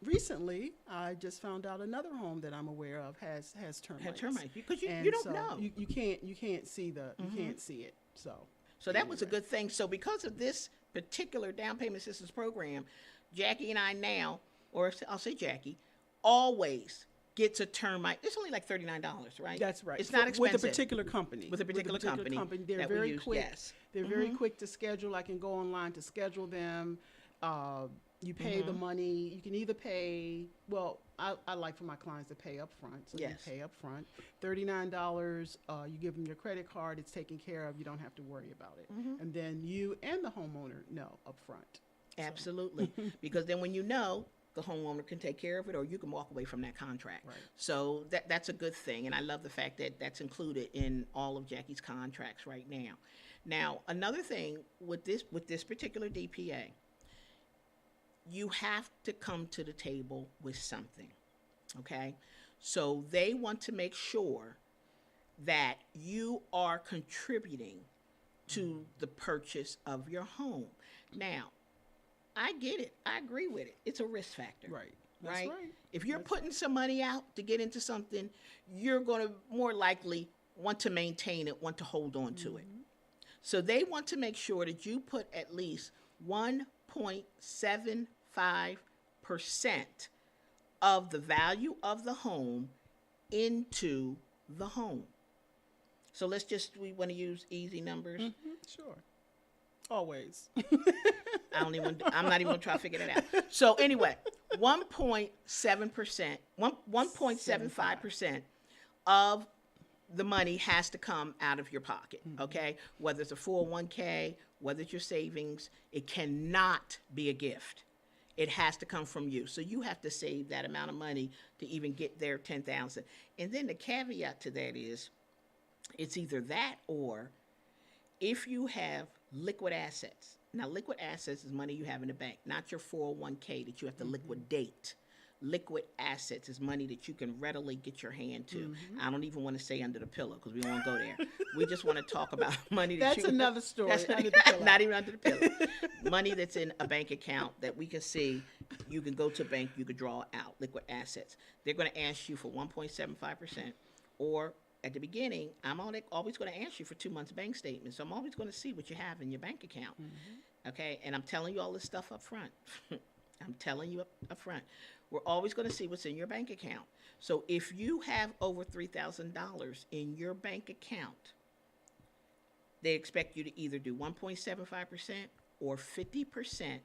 recently, I just found out another home that I'm aware of has termites. Had termites, because you don't know. You can't see you can't see it. So that was a good thing. So because of this particular down payment assistance program, Jackie and I now, or I'll say Jackie, always gets a termite, it's only like $39, right? That's right. It's not expensive. With a particular company. With a particular company They're that we very use, quick. yes. They're very quick to schedule. I can go online to schedule them. You pay the money. You can either pay, well, I like for my clients to pay up front. So Yes. you pay up front. $39, you give them your credit card. It's taken care of. You don't have to worry about it. And then you and the homeowner know up front. Absolutely. Because then when you know, the homeowner can take care of it, or you can walk away from that contract. Right. So that's a good thing. And I love the fact that that's included in all of Jackie's contracts right now. Now, another thing with this particular DPA, you have to come to the table with something, okay? So they want to make sure that you are contributing to the purchase of your home. Now, I get it. I agree with it. It's a risk factor. Right. That's Right? right. If you're putting some money out to get into something, you're going to more likely want to maintain it, want to hold on to it. So they want to make sure that you put at least 1.75% of the value of the home into the home. So we want to use easy numbers. Sure. Always. I'm not even gonna try to figure that out. So anyway, 1.75% of the money has to come out of your pocket, okay? Whether it's a 401k, whether it's your savings, it cannot be a gift. It has to come from you. So you have to save that amount of money to even get their $10,000. And then the caveat to that is, it's either that or if you have liquid assets. Now, liquid assets is money you have in the bank, not your 401k that you have to liquidate. Liquid assets is money that you can readily get your hand to. I don't even want to say under the pillow because we don't want to go there. We just want to talk about money That's another story. Under the pillow. Not even under the pillow. Money that's in a bank account that we can see. You can go to a bank, you can draw out liquid assets. They're going to ask you for 1.75%, or at the beginning, I'm always going to ask you for 2 months bank statements. So I'm always going to see what you have in your bank account. Okay, and I'm telling you all this stuff up front. I'm telling you up front. We're always going to see what's in your bank account. So if you have over $3,000 in your bank account, they expect you to either do 1.75% or 50%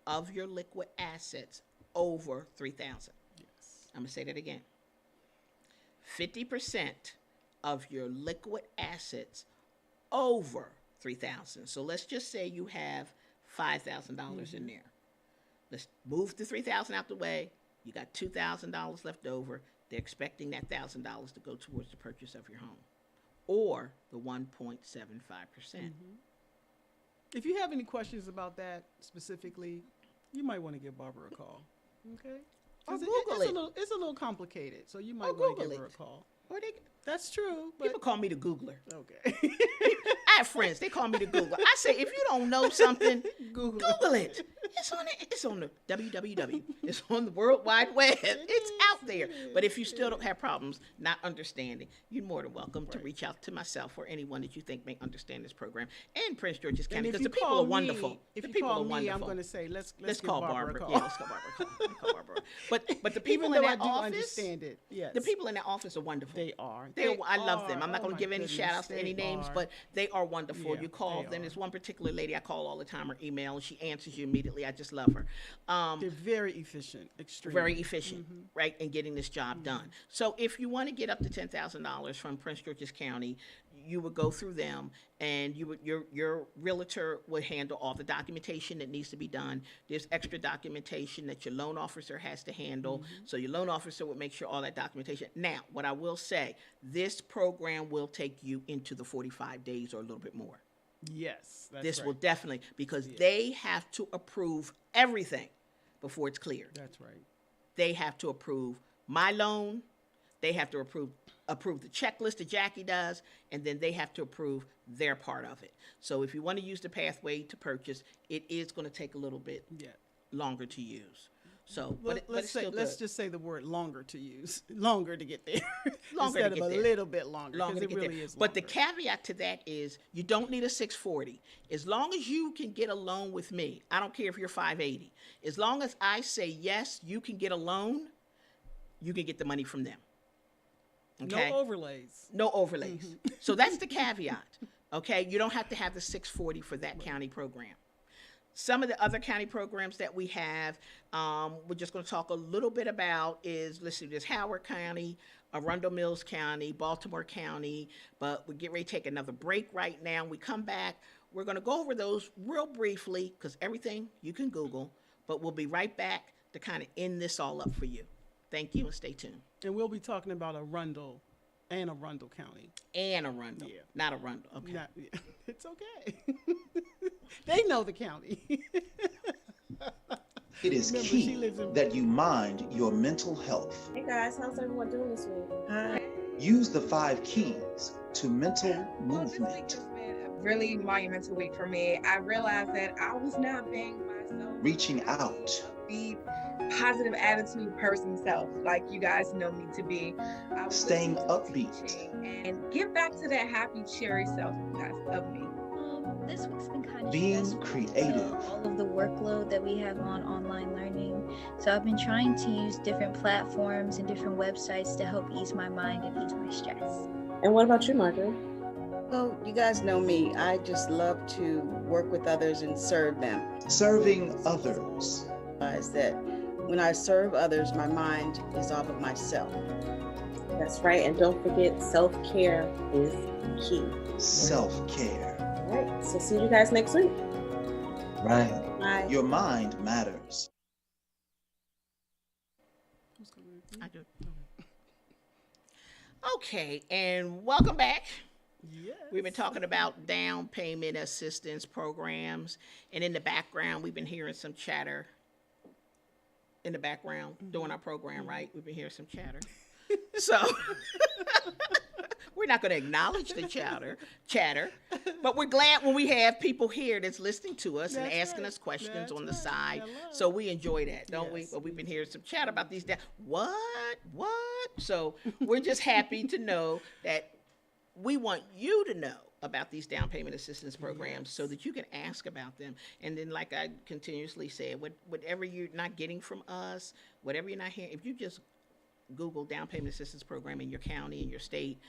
of your liquid assets over $3,000. Yes. I'm going to say that again. 50% of your liquid assets over $3,000. So let's just say you have $5,000 in there. Let's move the $3,000 out the way. You got $2,000 left over. They're expecting that $1,000 to go towards the purchase of your home, or the 1.75%. If you have any questions about that specifically, you might want to give Barbara a call. Okay? Or 'Cause Google it. It's a little complicated, so you might Or want to Google give her a it. call. Or That's true. But people call me the Googler. okay. I have friends. They call me the Googler. I say, if you don't know something, Google it. It's on the www. It's on the World Wide Web. It's out there. But if you still don't have problems not understanding, you're more than welcome to reach out to myself or anyone that you think may understand this program and Prince George's County, because the people are wonderful. If the you people call are me, wonderful. I'm going to say let's call give Barbara a call. Yeah, let's call Barbara. Let's call Barbara. But the people Even in though that I do office, understand it, yes, the people in that office are wonderful. they are. I love them. I'm not going to give any goodness, shout outs to any they names, are. but they are wonderful. Yeah, You call, they then are. there's one particular lady I call all the time, or email, and she answers you immediately. I just love her. They're very efficient, extremely. Very efficient, right, in getting this job done. So if you want to get up to $10,000 from Prince George's County, you would go through them, and your realtor would handle all the documentation that needs to be done. There's extra documentation that your loan officer has to handle. So your loan officer would make sure all that documentation. Now, what I will say, this program will take you into the 45 days or a little bit more. Yes, that's This right. will definitely, because they have to approve everything before it's cleared. That's right. They have to approve my loan. They have to approve the checklist that Jackie does, and then they have to approve their part of it. So if you want to use the pathway to purchase, it is going to take a little bit longer to use. So, but it's still let's good. just say the word longer to use, longer to get there, Longer instead to get of a there. little bit longer. Longer to Because get it really there. is. But the longer. caveat to that is you don't need a 640. As long as you can get a loan with me, I don't care if you're 580. As long as I say yes, you can get a loan, you can get the money from them. Okay? No overlays. No overlays. So that's the caveat. Okay? You don't have to have the 640 for that county program. Some of the other county programs that we have, we're just going to talk a little bit about is, let's see, there's Howard County, Arundel Mills County, Baltimore County, but we get ready to take another break right now. When we come back, we're going to go over those real briefly because everything you can Google, but we'll be right back to kind of end this all up for you. Thank you and stay tuned. And we'll be talking about Arundel and Arundel County. And Arundel, Yeah. not Arundel. Okay. Yeah, it's okay. They know the county. It is Remember, she key lives in- that you mind your mental health. Hey guys, how's everyone doing this week? Hi. Use the 5 keys to mental Well, this week movement. has been a really monumental week for me. I realized that I was not being myself. Reaching out. Be positive attitude person self, like you guys know me to be. I was Staying listening to upbeat. teaching and get back to that happy, cheery self you guys of me. This week's been kind of Being stressful creative. because of all of the workload that we have on online learning. So I've been trying to use different platforms and different websites to help ease my mind and ease my stress. And what about you, Marjorie? Well, you guys know me. I just love to work with others and serve them. Serving others. Is that when I serve others, my mind is off of myself. That's right. And don't forget, self-care is key. Self-care. All right. So see you guys next week. Right. Bye. Your mind matters. I do. Okay, and welcome back. Yes. We've been talking about down payment assistance programs, and in the background, we've been hearing some chatter in the background during our program, right? We've been hearing some chatter. So we're not going to acknowledge the chatter, but we're glad when we have people here that's listening to us and That's asking right. us questions That's on the right. side. Hello. So we enjoy that, don't we? Yes, But we've we been hearing some chatter about these down. What? So we're just happy to know that we want you to know about these down payment assistance programs so that you can ask about them. And then, like I continuously said, whatever you're not getting from us, whatever you're not hearing, if you just Google down payment assistance program in your county, in your state,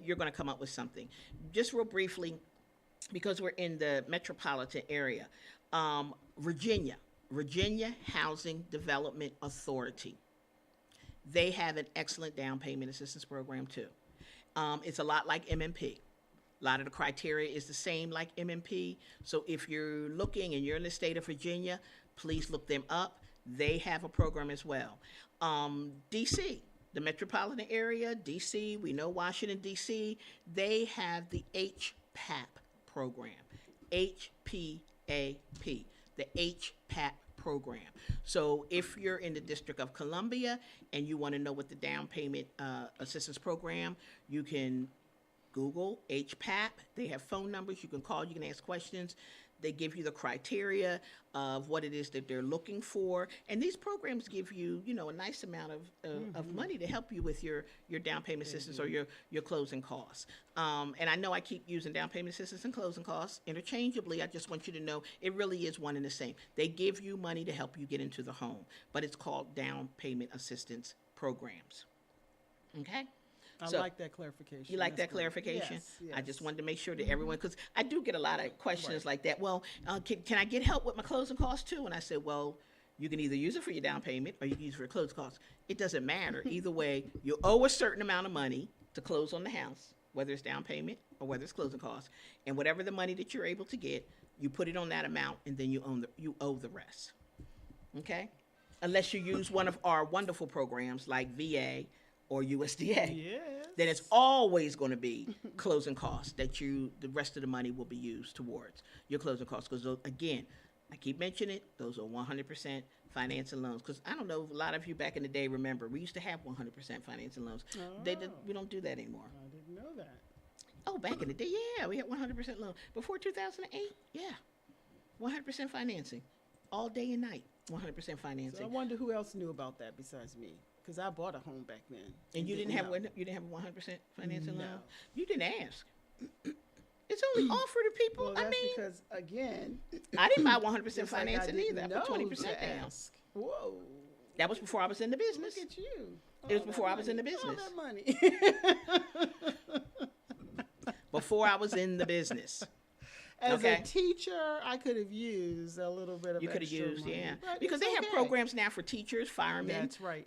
you're going to come up with something. Just real briefly, because we're in the metropolitan area, Virginia Housing Development Authority, they have an excellent down payment assistance program too. It's a lot like MMP. A lot of the criteria is the same like MMP. So if you're looking and you're in the state of Virginia, please look them up. They have a program as well. DC, the metropolitan area, DC, we know Washington, DC, they have the HPAP program. HPAP, the HPAP program. So if you're in the District of Columbia and you want to know what the down payment assistance program, you can Google HPAP. They have phone numbers. You can call. You can ask questions. They give you the criteria of what it is that they're looking for. And these programs give you, a nice amount of money to help you with your down payment assistance or your closing costs. And I know I keep using down payment assistance and closing costs interchangeably. I just want you to know it really is one and the same. They give you money to help you get into the home, but it's called down payment assistance programs. Okay? I So- like that clarification. You like That's that great. clarification? Yes, I just yes. wanted to make sure that everyone, because I do get a lot of questions like that. Well, can I get help with my closing costs too? And I said, well, you can either use it for your down payment or you can use it for your closing costs. It doesn't matter. Either way, you owe a certain amount of money to close on the house, whether it's down payment or whether it's closing costs. And whatever the money that you're able to get, you put it on that amount and then you owe the rest. Okay? Unless you use one of our wonderful programs like VA or USDA. Yes. Then it's always going to be closing costs that the rest of the money will be used towards your closing costs. Because again, I keep mentioning it, those are 100% financing loans. Because I don't know, a lot of you back in the day remember, we used to have 100% financing loans. We don't do that anymore. I didn't know that. Oh, back in the day, yeah, we had 100% loan. Before 2008, yeah, 100% financing. All day and night, 100% financing. So I wonder who else knew about that besides me, because I bought a home back then. And you didn't have know. you didn't have a 100% financing loan? No. You didn't ask. It's only offered to people. Well, I that's mean, because again, I didn't buy 100% just like I financing didn't either. I put know 20% to down. ask. Whoa! That was before I was in the business. Look at you. It was before I was in the business. All that money. Before I was in the business. As a teacher, I could have used a little bit of you could have used, money, yeah, but because it's they have programs now for teachers, firemen, That's right.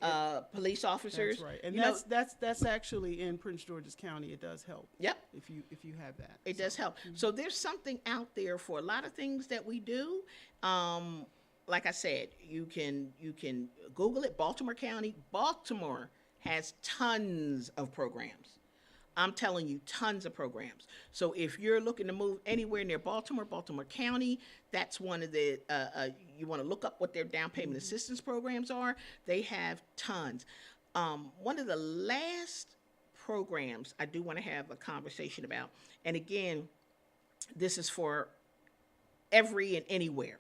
police officers. That's right, and You that's actually in Prince George's County. It does help. Yep. If you have that, It does help. So there's something out there for a lot of things that we do. Like I said, you can Google it. Baltimore County. Baltimore has tons of programs. I'm telling you, tons of programs. So if you're looking to move anywhere near Baltimore County, that's one of the, you want to look up what their down payment assistance programs are. They have tons. One of the last programs I do want to have a conversation about, and again, this is for every and anywhere,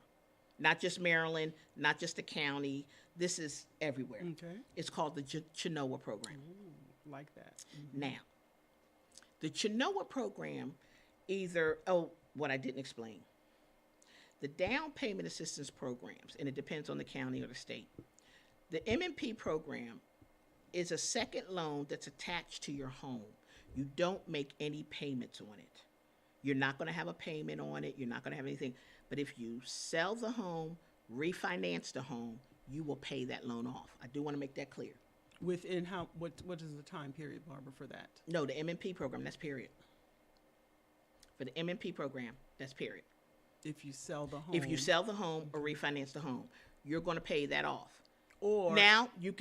not just Maryland, not just the county. This is everywhere. Okay. It's called the Chenoa program. Ooh, like that. Now, the Chenoa program what I didn't explain. The down payment assistance programs, and it depends on the county or the state. The M&P program is a second loan that's attached to your home. You don't make any payments on it. You're not going to have a payment on it. You're not going to have anything. But if you sell the home, refinance the home, you will pay that loan off. I do want to make that clear. Within what is the time period, Barbara, for that? No, the M&P program, that's period. For the M&P program, that's period. If you sell the home. If you sell the home or refinance the home, you're going to pay that off. Or now you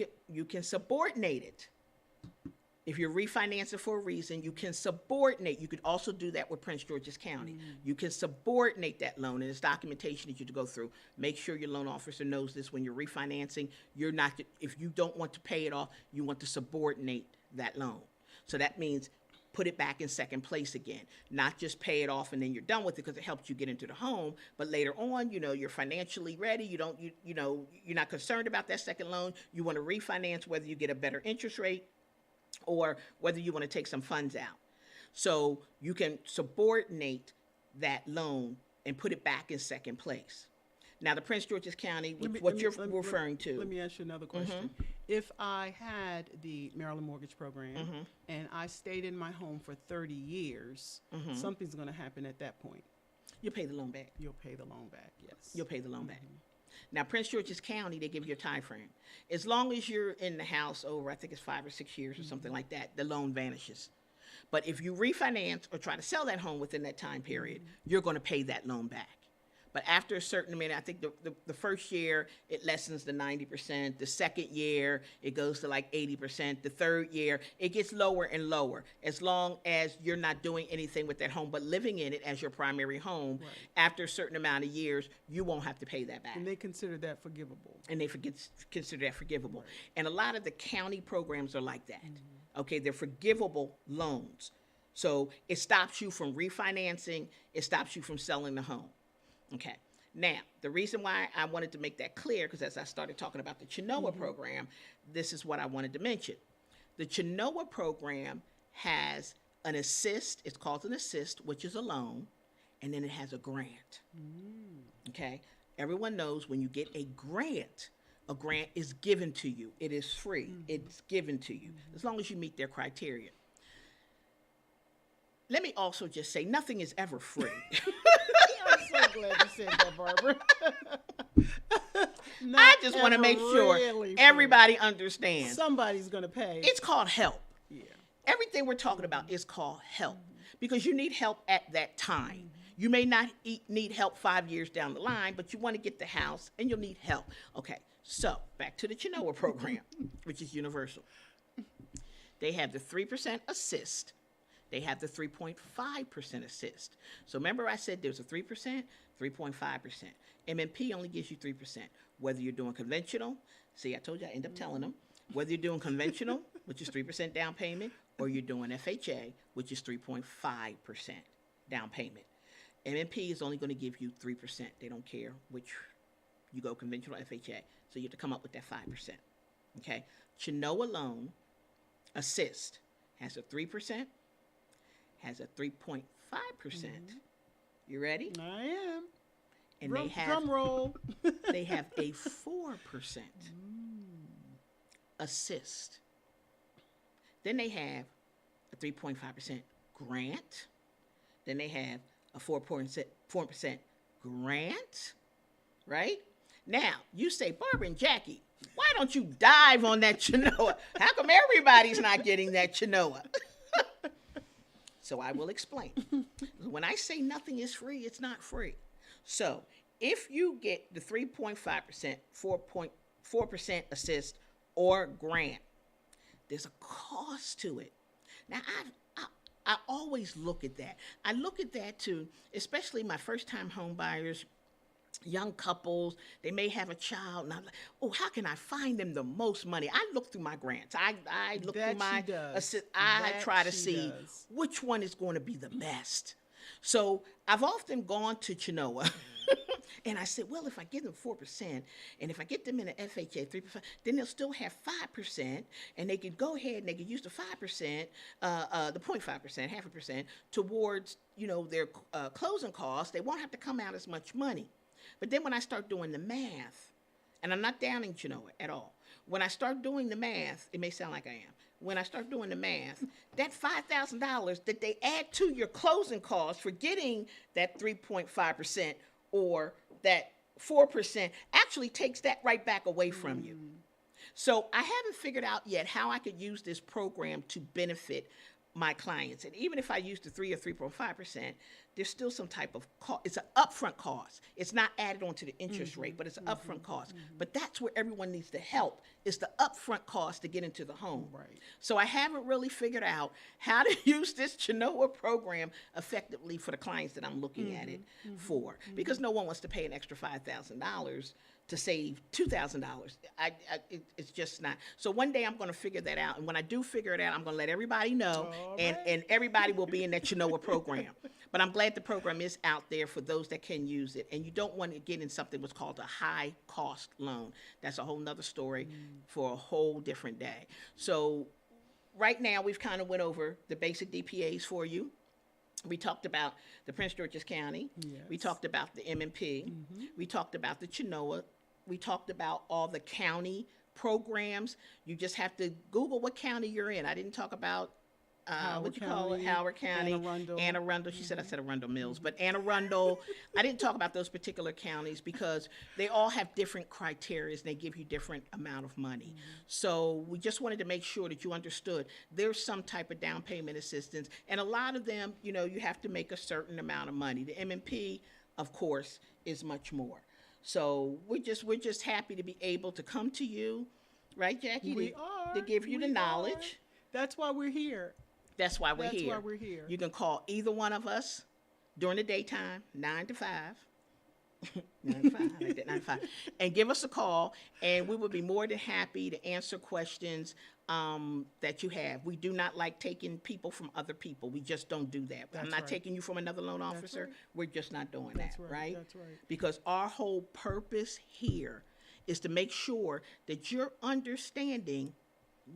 can subordinate it. If you're refinancing for a reason, you can subordinate. You could also do that with Prince George's County. You can subordinate that loan, and there's documentation that you have to go through. Make sure your loan officer knows this when you're refinancing. If you don't want to pay it off, you want to subordinate that loan. So that means put it back in second place again, not just pay it off and then you're done with it because it helped you get into the home. But later on, you're financially ready. You're not concerned about that second loan. You want to refinance whether you get a better interest rate or whether you want to take some funds out. So you can subordinate that loan and put it back in second place. Now, the Prince George's County, what you're referring to. Let me ask you another question. If I had the Maryland Mortgage Program and I stayed in my home for 30 years, something's going to happen at that point. You'll pay the loan back. You'll pay the loan back, yes. You'll pay the loan back. Now, Prince George's County, they give you a time frame. As long as you're in the house over, I think it's 5 or 6 years or something like that, the loan vanishes. But if you refinance or try to sell that home within that time period, you're going to pay that loan back. But after a certain amount, I think the first year, it lessens to 90%. The second year, it goes to like 80%. The third year, it gets lower and lower. As long as you're not doing anything with that home, but living in it as your primary home, after a certain amount of years, you won't have to pay that back. And they consider that forgivable. Consider that forgivable. And a lot of the county programs are like that. Okay, they're forgivable loans. So it stops you from refinancing. It stops you from selling the home. Okay. Now, the reason why I wanted to make that clear, because as I started talking about the Chenoa program, this is what I wanted to mention. The Chenoa program has an assist. It's called an assist, which is a loan, and then it has a grant. Okay. Everyone knows when you get a grant is given to you. It is free. It's given to you as long as you meet their criteria. Let me also just say nothing is ever free. I'm so glad you said that, Barbara. I just want to make sure everybody understands. Somebody's going to pay. It's called help. Yeah. Everything we're talking about is called help because you need help at that time. You may not need help 5 years down the line, but you want to get the house and you'll need help. Okay, so back to the Chenoa program, which is universal. They have the 3% assist. They have the 3.5% assist. So remember I said there's a 3%, 3.5%. M&P only gives you 3%. Whether you're doing conventional, see, I told you I end up telling them, whether you're doing conventional, which is 3% down payment, or you're doing FHA, which is 3.5% down payment. M&P is only going to give you 3%. They don't care which you go conventional or FHA. So you have to come up with that 5%. Okay? Chenoa loan assist has a 3%, has a 3.5%. You ready? I am. And drum roll. They have a 4% assist. Then they have a 3.5% grant. Then they have a 4% grant, right? Now, you say, Barbara and Jackie, why don't you dive on that Chenoa? How come everybody's not getting that Chenoa? So I will explain. When I say nothing is free, it's not free. So if you get the 3.5%, 4.4% assist or grant, there's a cost to it. Now, I always look at that. I look at that too, especially my first-time home buyers, young couples, they may have a child, and I'm like, oh, how can I find them the most money? I look through my grants. I look through my assist. I try to see which one is going to be the best. So I've often gone to Chenoa and I said, well, if I give them 4% and if I get them in an FHA 3%, then they'll still have 5% and they could go ahead and they could use the 5%, the 0.5%, 0.5% towards, their closing costs. They won't have to come out as much money. But then when I start doing the math, and I'm not downing Chenoa at all. When I start doing the math, it may sound like I am. When I start doing the math, that $5,000 that they add to your closing costs for getting that 3.5% or that 4% actually takes that right back away from you. So I haven't figured out yet how I could use this program to benefit my clients. And even if I use the 3 or 3.5%, there's still some type of cost. It's an upfront cost. It's not added onto the interest rate, but it's an upfront cost. But that's where everyone needs to help. It's the upfront cost to get into the home. Right. So I haven't really figured out how to use this Chenoa program effectively for the clients that I'm looking at it for, because no one wants to pay an extra $5,000 to save $2,000. It's just not. So one day I'm going to figure that out. And when I do figure it out, I'm going to let everybody know, and everybody will be in that Chenoa program. But I'm glad the program is out there for those that can use it. And you don't want to get in something what's called a high cost loan. That's a whole nother story for a whole different day. So right now we've kind of went over the basic DPAs for you. We talked about the Prince George's County. Yes. We talked about the M&P. We talked about the Chenoa. We talked about all the county programs. You just have to Google what county you're in. I didn't talk about Howard County, Anne Arundel. She said I said Arundel Mills, but Anne Arundel. I didn't talk about those particular counties because they all have different criteria and they give you different amount of money. So we just wanted to make sure that you understood there's some type of down payment assistance, and a lot of them, you have to make a certain amount of money. The M&P, of course, is much more. So we're just happy to be able to come to you, right, Jackie? To give you the knowledge. That's why we're here. That's why we're here. That's why we're here. You can call either one of us during the daytime, 9 to 5. 9 to 5, I like that, 9 to 5. And give us a call, and we will be more than happy to answer questions that you have. We do not like taking people from other people. We just don't do that. I'm not taking you from another loan officer. Right. We're just not doing that, right? That's right. Because our whole purpose here is to make sure that you're understanding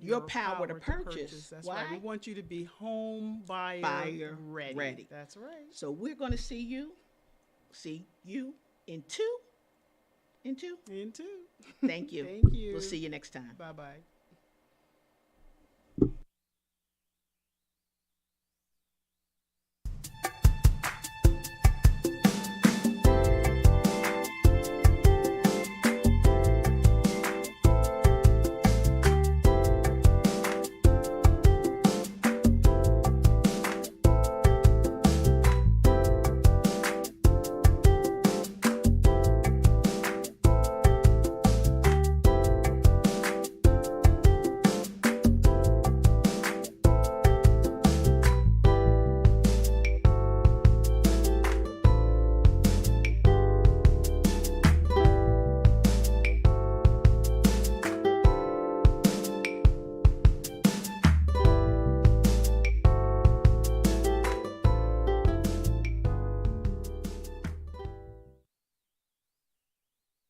your power to purchase. That's right. We want you to be home buyer ready. That's right. So we're going to see you in two. Thank you. Thank you. We'll see you next time. Bye-bye.